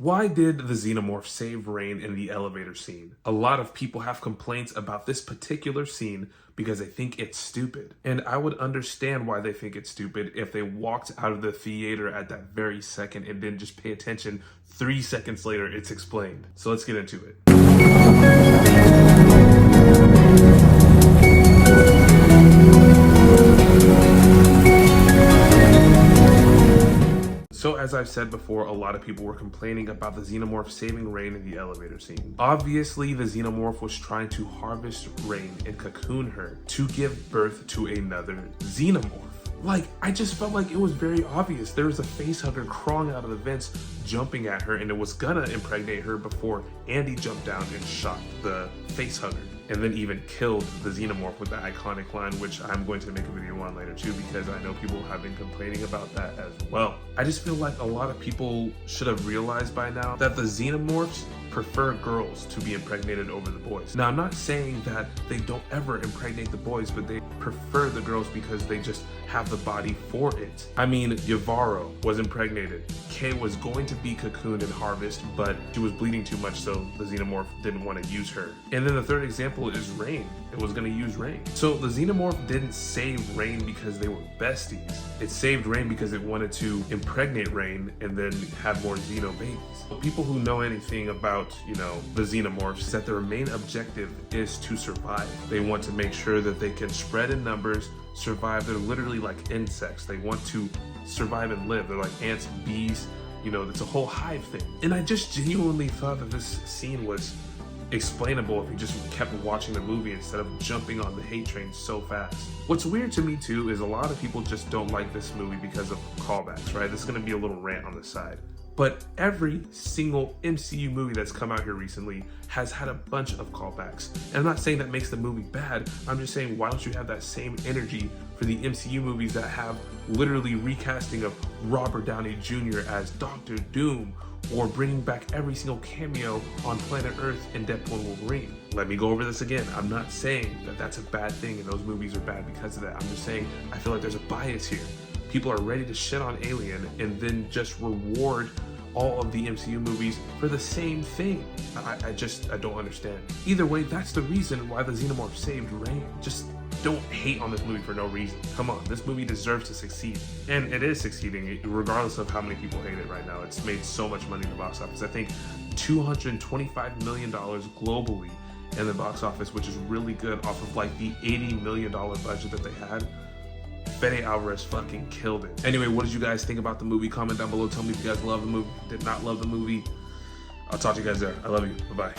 Why did the Xenomorph save Rain in the elevator scene? A lot of people have complaints about this particular scene because they think it's stupid. And I would understand why they think it's stupid if they walked out of the theater at that very second and didn't just pay attention 3 seconds later it's explained. So let's get into it. So as I've said before, a lot of people were complaining about the Xenomorph saving Rain in the elevator scene. Obviously, the Xenomorph was trying to harvest Rain and cocoon her to give birth to another Xenomorph. Like, I just felt like it was very obvious. There was a facehugger crawling out of the vents, jumping at her, and it was gonna impregnate her before Andy jumped down and shot the facehugger. And then even killed the Xenomorph with the iconic line, which I'm going to make a video on later too, because I know people have been complaining about that as well. I just feel like a lot of people should have realized by now that the Xenomorphs prefer girls to be impregnated over the boys. Now, I'm not saying that they don't ever impregnate the boys, but they prefer the girls because they just have the body for it. I mean, Yavaro was impregnated. Kay was going to be cocooned and harvest, but she was bleeding too much, so the Xenomorph didn't want to use her. And then the third example is Rain. It was going to use Rain. So the Xenomorph didn't save Rain because they were besties. It saved Rain because it wanted to impregnate Rain and then have more Xeno babies. People who know anything about, the Xenomorphs, that their main objective is to survive. They want to make sure that they can spread in numbers, survive. They're literally like insects. They want to survive and live. They're like ants, bees, it's a whole hive thing. And I just genuinely thought that this scene was explainable if you just kept watching the movie instead of jumping on the hate train so fast. What's weird to me too is a lot of people just don't like this movie because of callbacks, right? This is gonna be a little rant on the side. But every single MCU movie that's come out here recently has had a bunch of callbacks. And I'm not saying that makes the movie bad. I'm just saying, why don't you have that same energy for the MCU movies that have literally recasting of Robert Downey Jr. as Doctor Doom, or bringing back every single cameo on planet Earth in Deadpool and Wolverine. Let me go over this again. I'm not saying that that's a bad thing and those movies are bad because of that. I'm just saying I feel like there's a bias here. People are ready to shit on Alien and then just reward all of the MCU movies for the same thing. I don't understand. Either way, that's the reason why the Xenomorph saved Rain. Just don't hate on this movie for no reason. Come on, this movie deserves to succeed. And it is succeeding, regardless of how many people hate it right now. It's made so much money in the box office. I think $225 million globally in the box office, which is really good off of like the $80 million budget that they had. Fede Alvarez fucking killed it. Anyway, what did you guys think about the movie? Comment down below. Tell me if you guys love the movie, did not love the movie. I'll talk to you guys there. I love you. Bye-bye.